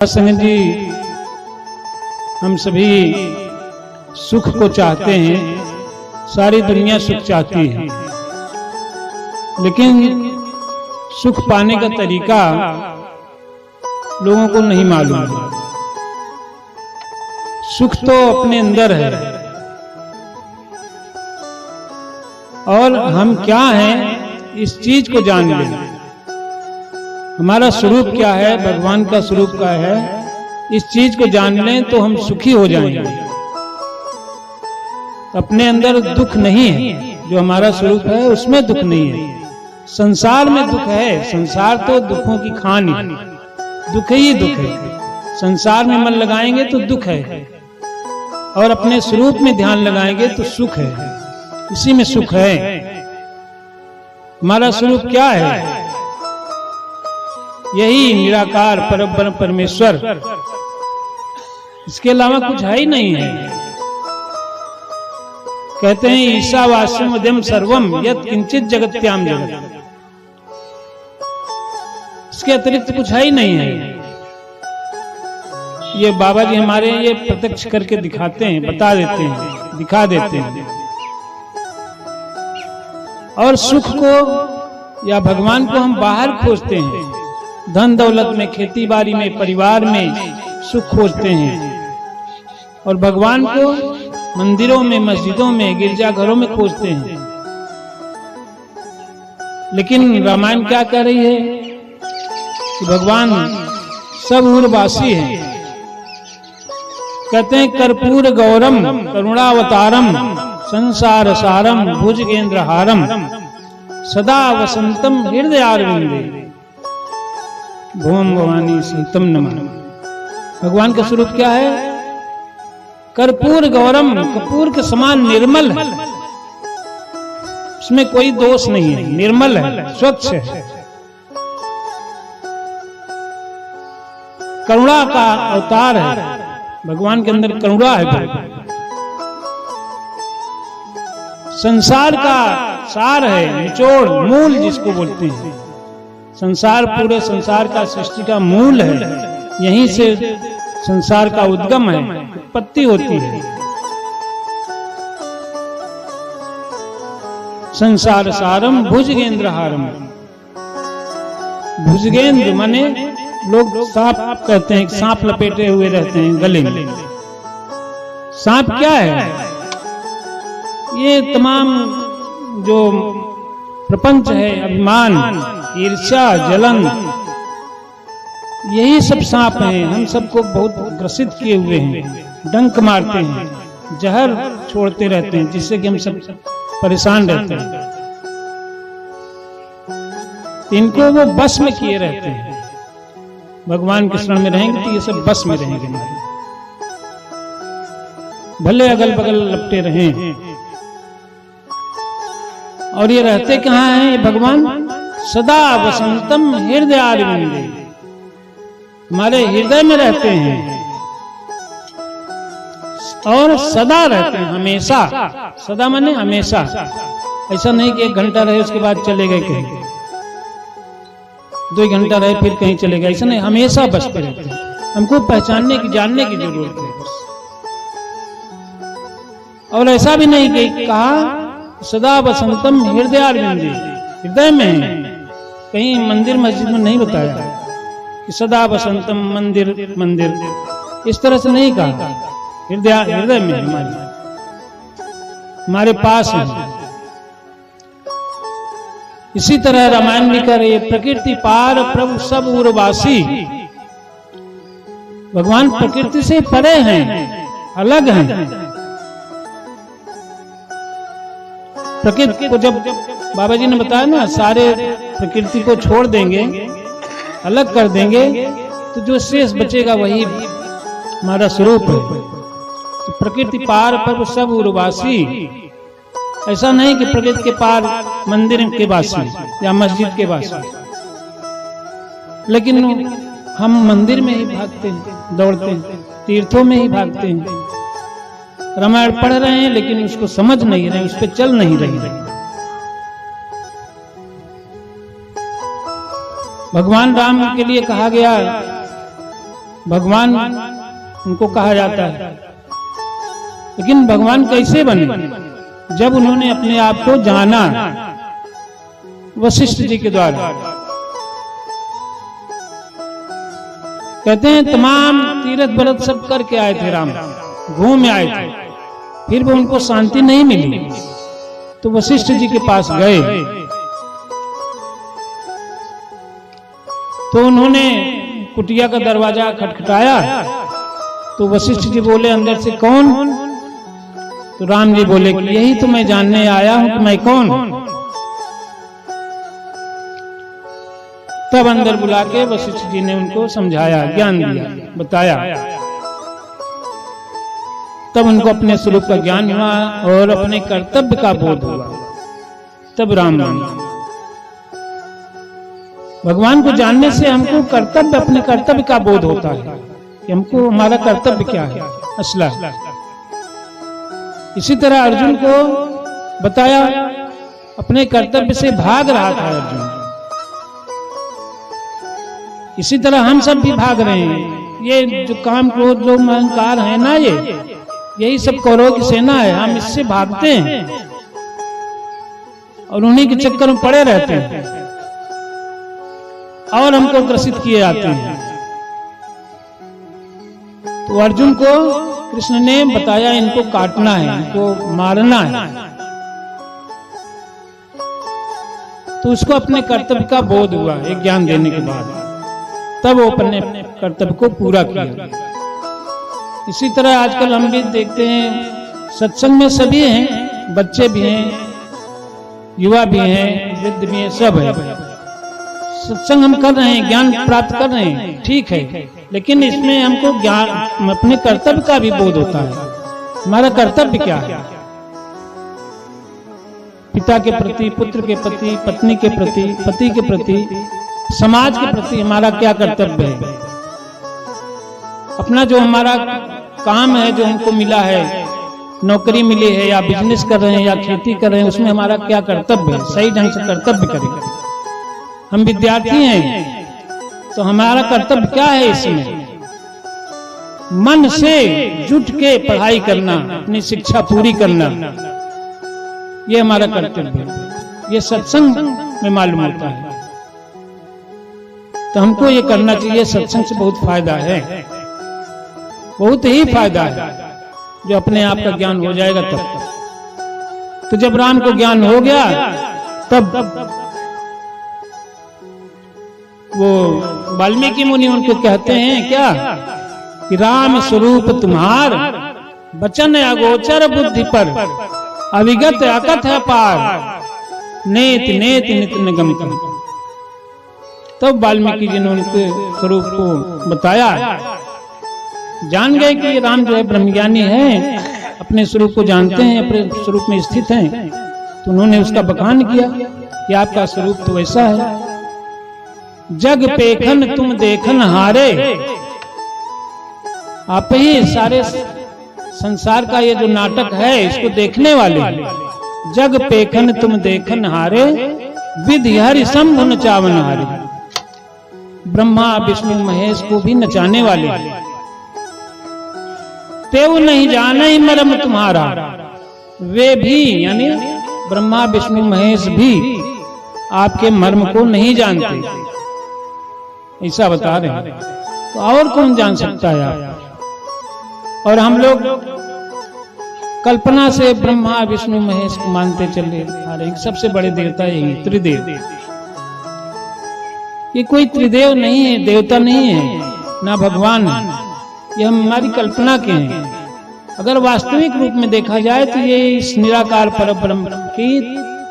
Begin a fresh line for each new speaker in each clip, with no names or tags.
संगत जी, हम सभी सुख को चाहते हैं, सारी दुनिया सुख चाहती है, लेकिन सुख पाने का तरीका लोगों को नहीं मालूम। सुख तो अपने अंदर है और हम क्या हैं इस चीज को जान लें। हमारा स्वरूप क्या है, भगवान का स्वरूप क्या है, इस चीज को जान लें तो हम सुखी हो जाएंगे। अपने अंदर दुख नहीं है, जो हमारा स्वरूप है उसमें दुख नहीं है। संसार में दुख है, संसार तो दुखों की खान है, दुख ही दुख है। संसार में मन लगाएंगे तो दुख है और अपने स्वरूप में ध्यान लगाएंगे तो सुख है, इसी में सुख है। हमारा स्वरूप क्या है? यही निराकार परब्रह्म परमेश्वर, इसके अलावा कुछ है ही नहीं है। कहते हैं ईशावास्यम उदयम सर्वम यत् किंचित जगत्याम जगत, इसके अतिरिक्त कुछ है ही नहीं है। ये बाबा जी हमारे ये प्रत्यक्ष करके दिखाते हैं, बता देते हैं, दिखा देते हैं। और सुख को या भगवान को हम बाहर खोजते हैं, धन दौलत में, खेती बाड़ी में, परिवार में सुख खोजते हैं और भगवान को मंदिरों में, मस्जिदों में, गिरजाघरों में खोजते हैं। लेकिन रामायण क्या कह रही है कि भगवान सब उर्वासी हैं। कहते हैं कर्पूर गौरम करुणावतारम संसार सारम भुजगेंद्रहारम सदा वसंतम हृदयारविंदे भुवम भवानी सीतम नमः। भगवान का स्वरूप क्या है? कर्पूर गौरम, कपूर के समान निर्मल है, उसमें कोई दोष नहीं है, निर्मल है, स्वच्छ है। करुणा का अवतार है, भगवान के अंदर करुणा है। संसार का सार है, निचोड़, मूल जिसको बोलते हैं। संसार, पूरे संसार का, सृष्टि का मूल है, यहीं से संसार का उद्गम है, उत्पत्ति होती है। संसार सारम भुजगेंद्रहारम, भुजगेंद्र माने लोग सांप कहते हैं, सांप लपेटे हुए रहते हैं गले में। सांप क्या है? ये तमाम जो प्रपंच है, अभिमान, ईर्ष्या, जलन, यही सब सांप हैं। हम सबको बहुत ग्रसित किए हुए हैं, डंक मारते हैं, जहर छोड़ते रहते हैं, जिससे कि हम सब परेशान रहते हैं। इनको वो बस में किए रहते हैं। भगवान के शरण में रहेंगे तो ये सब बस में रहेंगे हमारे, भले अगल बगल लपटे रहें। और ये रहते कहाँ हैं ये भगवान? सदा वसंतम हृदयारविंदे, हमारे हृदय में रहते हैं और सदा रहते हैं, हमेशा। सदा माने हमेशा, ऐसा नहीं कि 1 घंटा रहे उसके बाद चले गए कहीं, 2 घंटा रहे फिर कहीं चले गए, ऐसा नहीं, हमेशा बस पे रहते हैं। हमको पहचानने की, जानने की जरूरत है बस। और ऐसा भी नहीं कि कहा सदा वसंतम हृदयारविंदे, हृदय में है, कहीं मंदिर मस्जिद में नहीं बताया कि सदा वसंतम मंदिर मंदिर, इस तरह से नहीं कहा। हृदय में हमारे पास है। इसी तरह रामायण लिखा रही है, प्रकृति पार प्रभु सब उर्वासी। भगवान प्रकृति से परे हैं, अलग हैं। प्रकृति को जब बाबा जी ने बताया ना, सारे प्रकृति को छोड़ देंगे, अलग कर देंगे, तो जो शेष बचेगा वही हमारा स्वरूप है। तो प्रकृति पार पर सब उर्वासी, ऐसा नहीं कि प्रकृति के पार मंदिर के वासी या मस्जिद के वासी, लेकिन हम मंदिर में ही भागते हैं, दौड़ते हैं, तीर्थों में ही भागते हैं। रामायण पढ़ रहे हैं लेकिन उसको समझ नहीं रहे, उस पर चल नहीं रहे। भगवान राम के लिए कहा गया भगवान उनको कहा जाता है। लेकिन भगवान कैसे बने? जब उन्होंने अपने आप को जाना वशिष्ठ जी के द्वारा। कहते हैं तमाम तीर्थ व्रत सब करके आए थे राम, घूम आए थे, फिर भी उनको शांति नहीं मिली, तो वशिष्ठ जी के पास गए। तो उन्होंने कुटिया का दरवाजा खटखटाया, तो वशिष्ठ जी बोले अंदर से कौन? तो राम जी बोले कि यही तो मैं जानने आया हूं कि मैं कौन हूं। तब अंदर बुला के वशिष्ठ जी ने उनको समझाया, ज्ञान दिया, बताया। तब उनको अपने स्वरूप का ज्ञान हुआ और अपने कर्तव्य का बोध हुआ। तब राम बने। भगवान को जानने से हमको कर्तव्य, अपने कर्तव्य का बोध होता है कि हमको हमारा कर्तव्य क्या है असला। इसी तरह अर्जुन को बताया, अपने कर्तव्य से भाग रहा था अर्जुन। इसी तरह हम सब भी भाग रहे हैं। ये जो काम क्रोध लोग अहंकार है ना, यही सब कौरवों की सेना है। हम इससे भागते हैं और उन्हीं के चक्कर में पड़े रहते हैं और हमको ग्रसित किए जाते हैं। तो अर्जुन को कृष्ण ने बताया इनको काटना है, इनको मारना है। तो उसको अपने कर्तव्य का बोध हुआ एक ज्ञान देने के बाद, तब वो अपने कर्तव्य को पूरा किया। इसी तरह आजकल हम भी देखते हैं सत्संग में सभी हैं, बच्चे भी हैं, युवा भी हैं, वृद्ध भी हैं, सब है। सत्संग हम कर रहे हैं, ज्ञान प्राप्त कर रहे हैं, ठीक है, लेकिन इसमें हमको ज्ञान, अपने कर्तव्य का भी बोध होता है। हमारा कर्तव्य क्या है? पिता के प्रति, पुत्र के प्रति, पत्नी के प्रति, पति के प्रति, समाज के प्रति हमारा क्या कर्तव्य है? अपना जो हमारा काम है, जो हमको मिला है, नौकरी मिली है या बिजनेस कर रहे हैं या खेती कर रहे हैं, उसमें हमारा क्या कर्तव्य है? सही ढंग से कर्तव्य करें। हम विद्यार्थी हैं तो हमारा कर्तव्य क्या है? इसमें मन से जुट के पढ़ाई करना, अपनी शिक्षा पूरी करना, ये हमारा कर्तव्य है। ये सत्संग में मालूम होता है। तो हमको ये करना चाहिए। सत्संग से बहुत फायदा है, बहुत ही फायदा है। जो अपने आप का ज्ञान हो जाएगा तब। तो जब राम को ज्ञान हो गया, तब वो वाल्मीकि मुनि उनको कहते हैं क्या कि राम स्वरूप तुम्हार, बचन अगोचर बुद्धि पर, अविगत अकथ अपार, नेत नेत नित निगम कर। तब वाल्मीकि जी ने उनके स्वरूप को बताया, जान गए कि राम जो है ब्रह्मज्ञानी है, अपने स्वरूप को जानते हैं, अपने स्वरूप में स्थित हैं। तो उन्होंने उसका बखान किया कि आपका स्वरूप तो ऐसा है, जग पेखन तुम देखन हारे। आप ही सारे संसार का ये जो नाटक है, इसको देखने वाले। जग पेखन तुम देखन हारे, विधि हरि शंभु नचावन हारे। ब्रह्मा विष्णु महेश को भी नचाने वाले। तेव नहीं जाने मर्म तुम्हारा, वे भी यानी ब्रह्मा विष्णु महेश भी आपके मर्म को नहीं जानते, ऐसा बता रहे हैं। तो और कौन जान सकता है आप? और हम लोग कल्पना से ब्रह्मा विष्णु महेश को मानते चले आ रहे हैं। सबसे बड़े देवता यही त्रिदेव। ये कोई त्रिदेव नहीं है, देवता नहीं है, ना भगवान है, ये हमारी कल्पना के हैं। अगर वास्तविक रूप में देखा जाए तो ये इस निराकार परब्रह्म की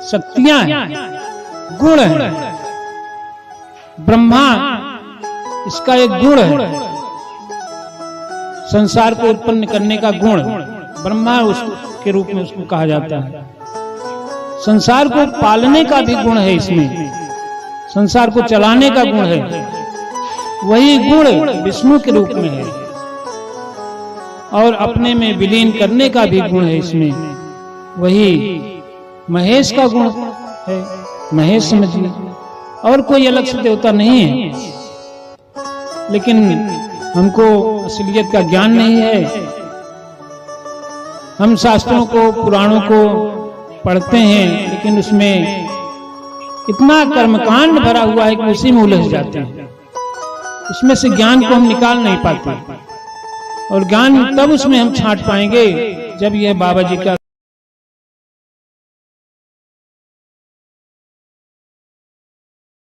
शक्तियां हैं, गुण हैं। ब्रह्मा इसका एक गुण है, संसार को उत्पन्न करने का गुण। ब्रह्मा उसके रूप में उसको कहा जाता है। संसार को पालने का भी गुण है इसमें, संसार को चलाने का गुण है। वही गुण विष्णु के रूप में है और अपने में विलीन करने का भी गुण है इसमें। वही महेश का गुण है, महेश समझिए। और कोई अलग से देवता नहीं है, लेकिन हमको असलियत का ज्ञान नहीं है। हम शास्त्रों को, पुराणों को पढ़ते हैं, लेकिन उसमें इतना कर्मकांड भरा हुआ है कि उसी में उलझ जाते हैं। उसमें से ज्ञान को हम निकाल नहीं पाते, और ज्ञान तब उसमें हम छांट पाएंगे जब यह बाबा जी का